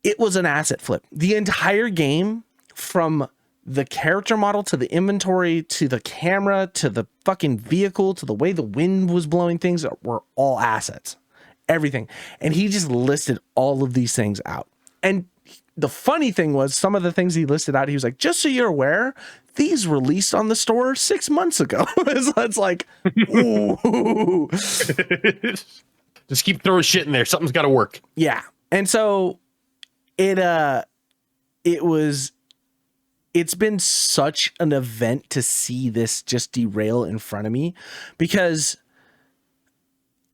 It was an asset flip. The entire game, from the character model to the inventory to the camera to the fucking vehicle to the way the wind was blowing things, were all assets. Everything. And he just listed all of these things out. And the funny thing was, some of the things he listed out, he was like, just so you're aware, these released on the store 6 months ago. It's like, ooh. Just keep throwing shit in there. Something's got to work. Yeah. And so it's been such an event to see this just derail in front of me, because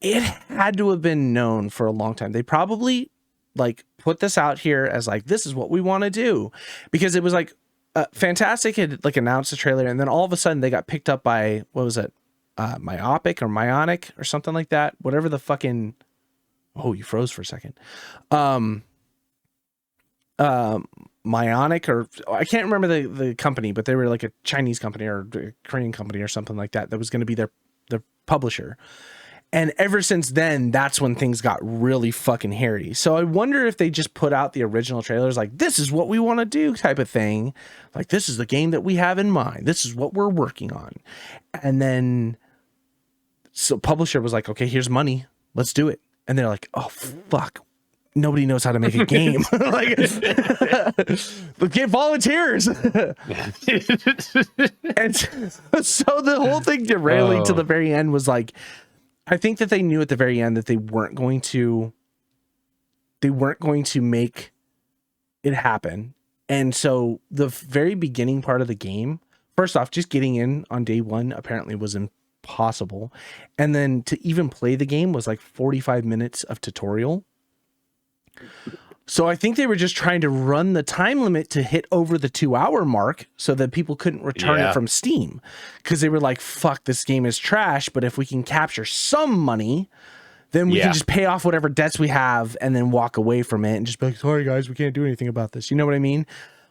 it had to have been known for a long time. They probably like put this out here as like, this is what we want to do, because it was like Fantastic had like announced a trailer, and then all of a sudden they got picked up by, what was it? Myonic or something like that. Whatever the fucking, oh, you froze for a second. Myonic, or I can't remember the company, but they were like a Chinese company or a Korean company or something like that was going to be their publisher. And ever since then, that's when things got really fucking hairy. So I wonder if they just put out the original trailers like, this is what we want to do type of thing. Like, this is the game that we have in mind. This is what we're working on. And then, so publisher was like, okay, here's money. Let's do it. And they're like, oh, fuck. Nobody knows how to make a game. Like, get volunteers. And so the whole thing derailing to the very end was like, I think that they knew at the very end that they weren't going to make it happen. And so the very beginning part of the game, first off, just getting in on day one apparently was impossible. And then to even play the game was like 45 minutes of tutorial. So I think they were just trying to run the time limit to hit over the 2-hour mark so that people couldn't return it from Steam, because they were like, fuck, this game is trash, but if we can capture some money, then we can just pay off whatever debts we have and then walk away from it and just be like, sorry guys, we can't do anything about this. You know what I mean?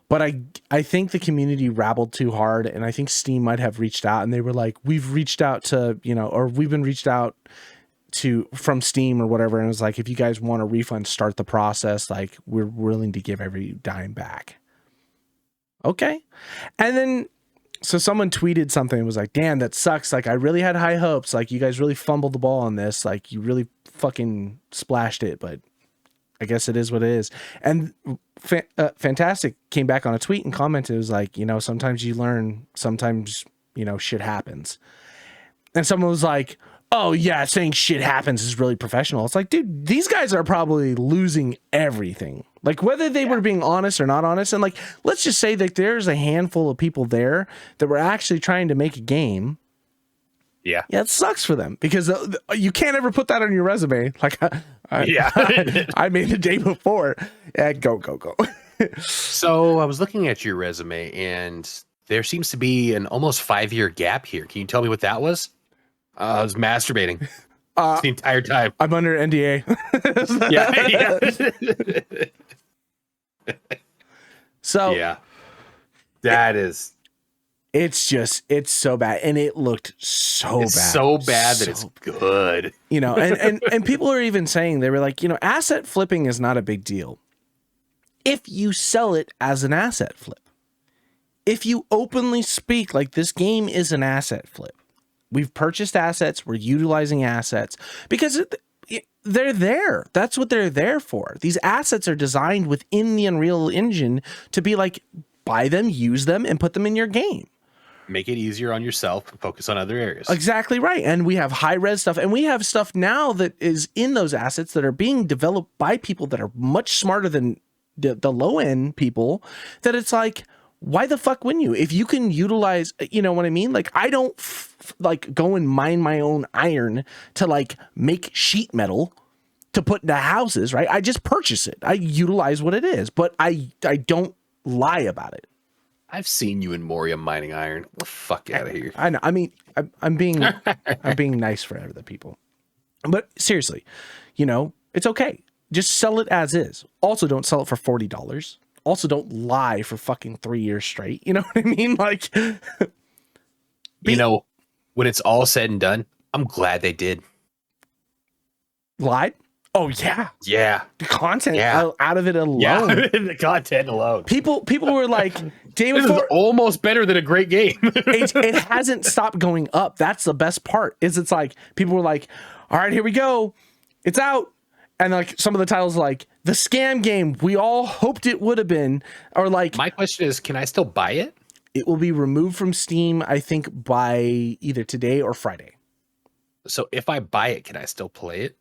But I think the community rabbled too hard, and I think Steam might have reached out, and they were like, we've reached out to, or we've been reached out to from Steam or whatever, and it was like, if you guys want a refund, start the process, like we're willing to give every dime back. Okay. And then so someone tweeted something and was like, damn, that sucks, like I really had high hopes, like you guys really fumbled the ball on this, like you really fucking splashed it, but I guess it is what it is. And Fantastic came back on a tweet and commented, it was like, sometimes you learn, sometimes shit happens. And someone was like, oh yeah, saying shit happens is really professional. It's like, dude, these guys are probably losing everything. Like, whether they were being honest or not honest. And like, let's just say that there's a handful of people there that were actually trying to make a game. Yeah, it sucks for them, because you can't ever put that on your resume. Like, I made the day before. Go. So I was looking at your resume, and there seems to be an almost 5-year gap here. Can you tell me what that was? I was masturbating the entire time. I'm under NDA. So yeah, that is. It's so bad, and it looked so bad that it's good. And people are even saying, they were like, asset flipping is not a big deal if you sell it as an asset flip. If you openly speak like this game is an asset flip. We've purchased assets. We're utilizing assets because they're there. That's what they're there for. These assets are designed within the Unreal Engine to be like, buy them, use them, and put them in your game. Make it easier on yourself and focus on other areas. Exactly right. And we have high-res stuff, and we have stuff now that is in those assets that are being developed by people that are much smarter than the low-end people, that it's like, why the fuck wouldn't you? If you can utilize, you know what I mean? Like, I don't like go and mine my own iron to like make sheet metal to put into houses, right? I just purchase it. I utilize what it is, but I don't lie about it. I've seen you in Moria mining iron. Get the fuck out of here. I know. I mean, I'm being nice for other people, but seriously, it's okay. Just sell it as is. Also, don't sell it for $40. Also, don't lie for fucking 3 years straight. You know what I mean? Like, when it's all said and done, I'm glad they did. Lied? Oh yeah. Yeah. The content out of it alone. Yeah, the content alone. People were like, this is almost better than a great game. it hasn't stopped going up. That's the best part. It's like, people were like, all right, here we go. It's out. And like some of the titles, like the scam game we all hoped it would have been, or like, my question is, can I still buy it? It will be removed from Steam, I think, by either today or Friday. So if I buy it, can I still play it?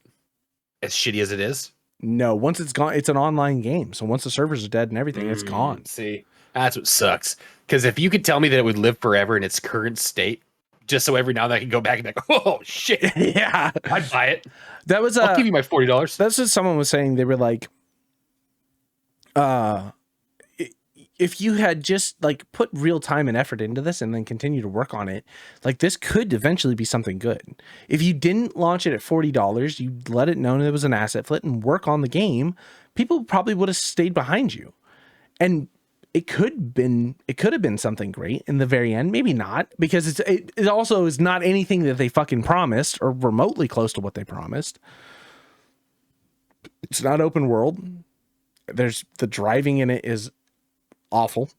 As shitty as it is? No, once it's gone, it's an online game. So once the servers are dead and everything, it's gone. See, that's what sucks. Because if you could tell me that it would live forever in its current state, just so every now and then I can go back and be like, oh shit, Yeah, I'd buy it. that was I'll give you my $40. that's what someone was saying. They were like, if you had just like put real time and effort into this and then continue to work on it, like this could eventually be something good. If you didn't launch it at $40, you let it know that it was an asset flip and work on the game, people probably would have stayed behind you. And it could have been something great in the very end. Maybe not, because it also is not anything that they fucking promised or remotely close to what they promised. It's not open world. There's the driving in it is awful.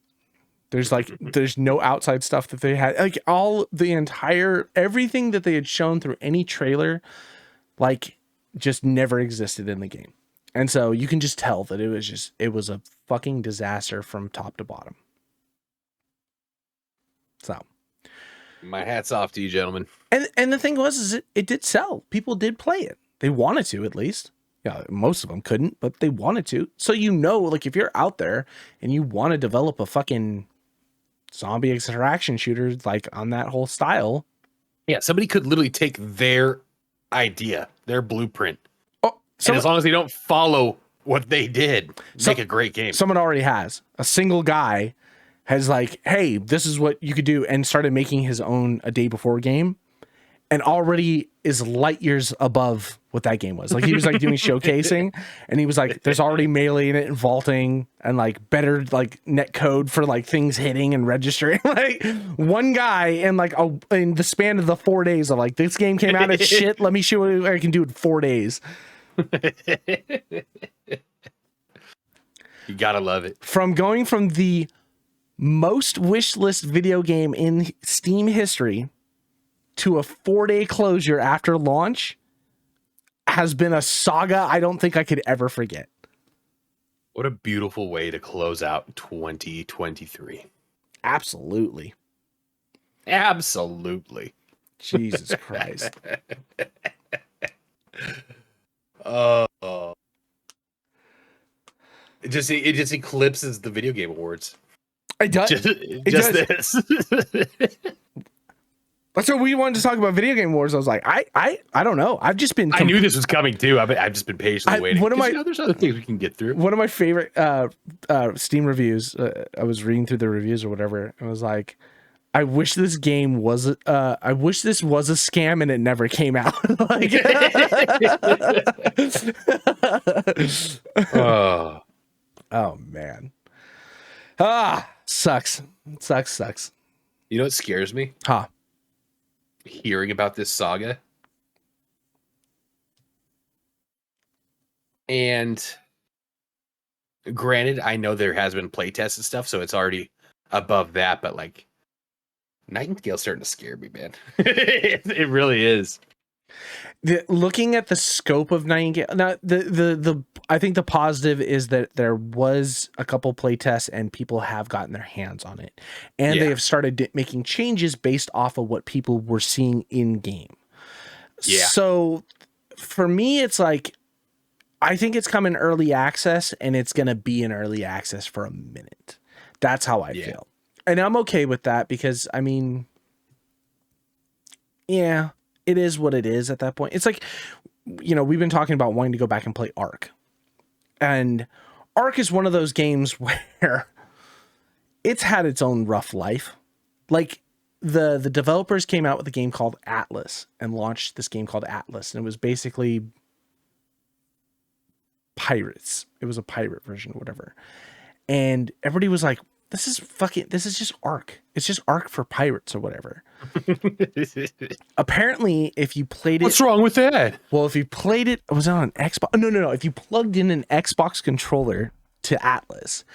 There's no outside stuff that they had. Like everything that they had shown through any trailer, like just never existed in the game. And so you can just tell that it was a fucking disaster from top to bottom. So My hat's off to you, gentlemen. And the thing was, it did sell. People did play it. They wanted to, at least. Yeah, most of them couldn't, but they wanted to. So like if you're out there and you want to develop a fucking zombie extraction shooter like on that whole style. Yeah, somebody could literally take their idea, their blueprint, So and as long as they don't follow what they did, make a great game. Someone already has. A single guy has like, hey, this is what you could do, and started making his own A Day Before game, and already is light years above what that game was. Like he was like doing showcasing, and he was like, there's already melee in it and vaulting and like better like net code for like things hitting and registering. Like one guy in like in the span of the 4 days of like, this game came out as shit. Let me show you what I can do in 4 days. You gotta love it. From going from the most wish list video game in Steam history to a 4-day closure after launch has been a saga I don't think I could ever forget. What a beautiful way to close out 2023. Absolutely. Absolutely. Jesus Christ. Oh. It just eclipses the video game awards. It does. Just this. That's what we wanted to talk about video game wars. I was like, I don't know. I've just been. I knew this was coming too. I've just been patiently waiting. One of my, there's other things we can get through. One of my favorite Steam reviews. I was reading through the reviews or whatever. I was like, I wish this game was. I wish this was a scam and it never came out. Like, oh man. Sucks. Sucks. You know what scares me? Huh. Hearing about this saga. And granted, I know there has been playtests and stuff, so it's already above that, but like Nightingale's starting to scare me, man. It really is. Looking at the scope of Nightingale, now the I think the positive is that there was a couple playtests and people have gotten their hands on it, and they have started making changes based off of what people were seeing in game. Yeah. So for me, it's like, I think it's coming early access, and it's going to be in early access for a minute. That's how I feel. And I'm okay with that because, I mean, yeah, it is what it is at that point. It's like, you know, we've been talking about wanting to go back and play Ark. And Ark is one of those games where it's had its own rough life. Like, the developers came out with a game called Atlas and launched this game called Atlas. And it was basically pirates. It was a pirate version or whatever. And everybody was like, this is just Ark. It's just Ark for pirates or whatever. Apparently, if you played it... What's wrong with that? Well, if you played it... Was it on an Xbox? No. If you plugged in an Xbox controller to Atlas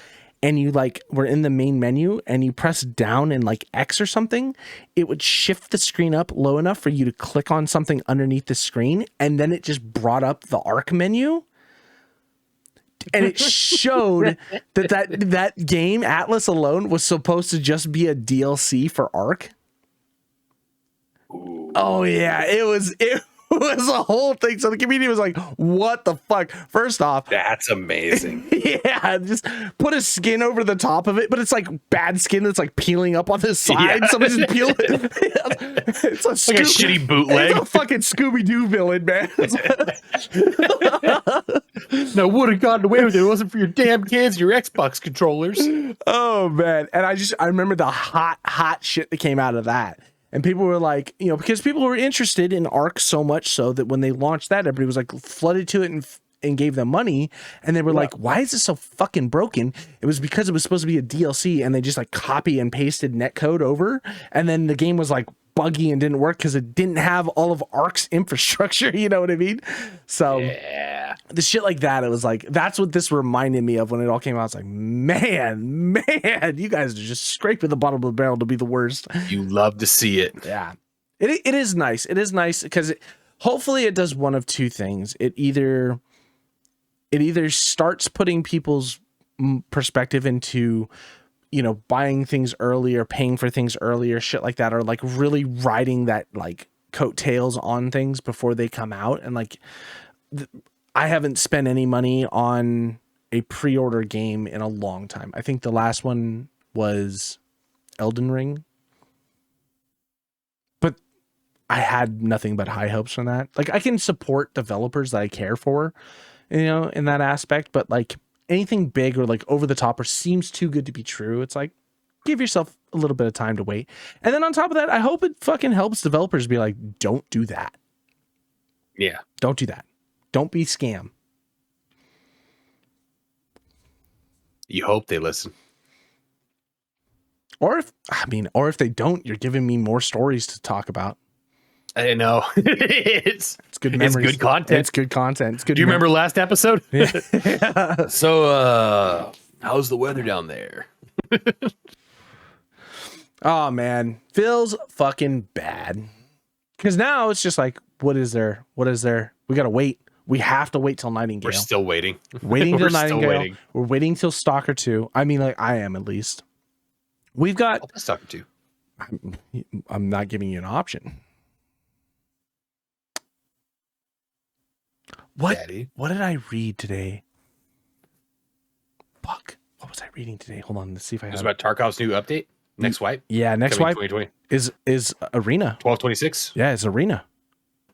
and you like were in the main menu and you pressed down and like X or something, it would shift the screen up low enough for you to click on something underneath the screen, and then it just brought up the Ark menu. And it showed that game, Atlas alone, was supposed to just be a DLC for Ark. Ooh. Oh yeah, it was was a whole thing. So the community was like, what the fuck? First off, That's amazing. yeah, just put a skin over the top of it, but it's like bad skin that's like peeling up on the side. Yeah. Somebody just peel it. It's Like a shitty bootleg. It's a fucking Scooby-Doo villain, man. No, would have gotten away with it. It wasn't for your damn kids, your Xbox controllers. Oh man. And I remember the hot shit that came out of that. And people were like, you know, because people were interested in Ark so much so that when they launched that, everybody was like flooded to it and gave them money. And they were like, why is this so fucking broken? It was because it was supposed to be a DLC and they just like copy and pasted netcode over. And then the game was like buggy and didn't work because it didn't have all of Ark's infrastructure. You know what I mean? So yeah, the shit like that, it was like, that's what this reminded me of when it all came out. It's like, man, you guys are just scraping the bottom of the barrel to be the worst. you love to see it. Yeah, it is nice. It is nice because hopefully it does one of two things. It either starts putting people's perspective into, you know, buying things earlier, paying for things earlier, shit like that, or like really riding that like coattails on things before they come out. And like, I haven't spent any money on a pre-order game in a long time. I think the last one was Elden Ring, but I had nothing but high hopes from that. Like, I can support developers that I care for, you know, in that aspect, but like anything big or like over the top or seems too good to be true, it's like, give yourself a little bit of time to wait. And then on top of that, I hope it fucking helps developers be like, don't do that. Yeah. Don't do that. Don't be scam. You hope they listen. Or if they don't, you're giving me more stories to talk about. I know. it's good memories. It's good content. It's good content. It's good. Do you remember last episode? Yeah. So, how's the weather down there? Oh man, feels fucking bad. Because now it's just like, what is there? We gotta wait. We have to wait till Nightingale. We're still waiting. Waiting till Nightingale. Waiting. We're waiting till Stalker 2. I mean, like, I am at least. We've got Stalker 2. I'm not giving you an option. What? Daddy. What did I read today? Fuck. What was I reading today? Hold on. Let's see if I have It was about Tarkov's new update. Next wipe. Yeah, next wipe 2020. is Arena. 1226. Yeah, it's Arena.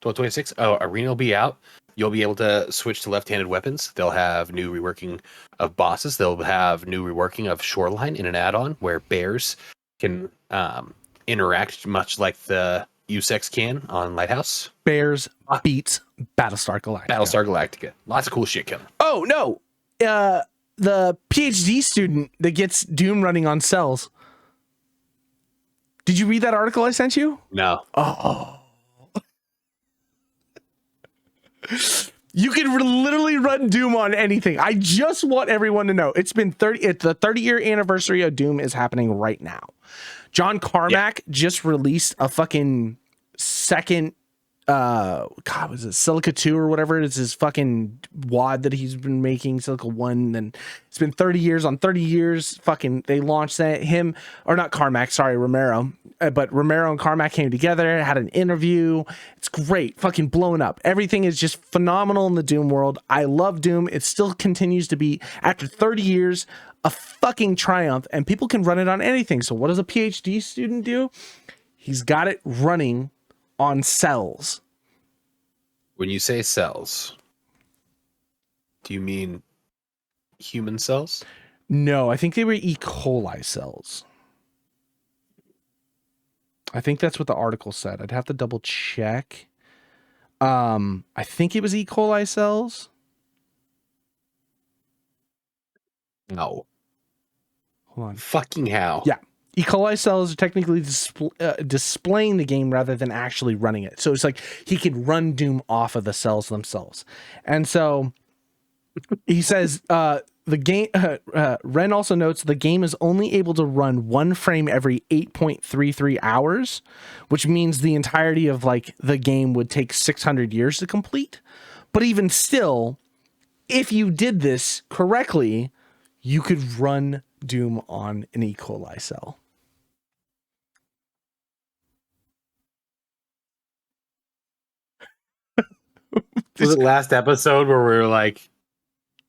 1226. Oh, Arena will be out. You'll be able to switch to left-handed weapons. They'll have new reworking of bosses. They'll have new reworking of Shoreline in an add-on where bears can interact much like the Usex can on Lighthouse. Bears beats Battlestar Galactica. Battlestar Galactica. Lots of cool shit coming. Oh, no. The PhD student that gets Doom running on cells. Did you read that article I sent you? No. Oh. You can literally run Doom on anything. I just want everyone to know. It's been the 30-year anniversary of Doom is happening right now. John Carmack just released a fucking second God, was it Silica 2 or whatever? It's his fucking wad that he's been making, Silica 1. And it's been 30 years on 30 years. Fucking, they launched that. Him, or not Carmack, sorry, Romero. But Romero and Carmack came together, had an interview. It's great. Fucking blown up. Everything is just phenomenal in the Doom world. I love Doom. It still continues to be, after 30 years, a fucking triumph. And people can run it on anything. So what does a PhD student do? He's got it running on cells. When you say cells, do you mean human cells? No, I think they were E. coli cells. I think that's what the article said. I'd have to double check. I think it was E. coli cells. No. Hold on. Fucking how? Yeah. E. coli cells are technically displaying the game rather than actually running it. So it's like he could run Doom off of the cells themselves. And so he says the game, Ren also notes the game is only able to run one frame every 8.33 hours, which means the entirety of like the game would take 600 years to complete. But even still, if you did this correctly, you could run Doom on an E. coli cell. Was it last episode where we were like,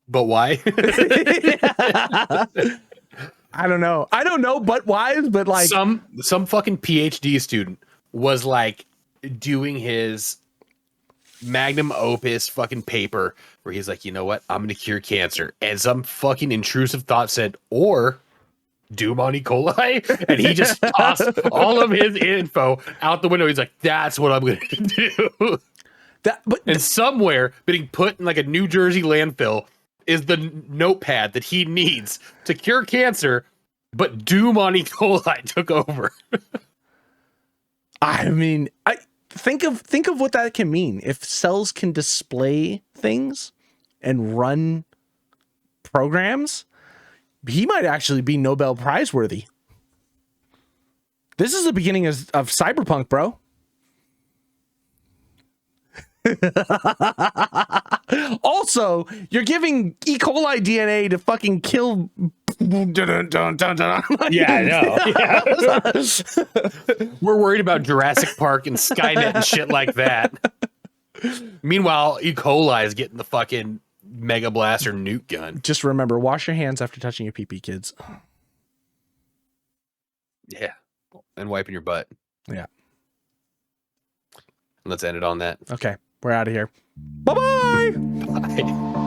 but why? I don't know. But why? But like some fucking PhD student was like doing his magnum opus fucking paper where he's like, you know what? I'm going to cure cancer. And some fucking intrusive thought said, or Doom on E. coli. And he just tossed all of his info out the window. He's like, that's what I'm going to do. And somewhere being put in like a New Jersey landfill is the notepad that he needs to cure cancer, but Doom on E. coli took over. I mean, I think of what that can mean. If cells can display things and run programs, he might actually be Nobel Prize worthy. This is the beginning of cyberpunk, bro. Also, you're giving E. coli DNA to fucking kill. Yeah, I know. We're worried about Jurassic Park and Skynet and shit like that. Meanwhile, E. coli is getting the fucking Mega Blaster nuke gun. Just remember, wash your hands after touching your pee-pee, kids. Yeah. And wiping your butt. Yeah. Let's end it on that. Okay. We're out of here. Bye-bye. Bye.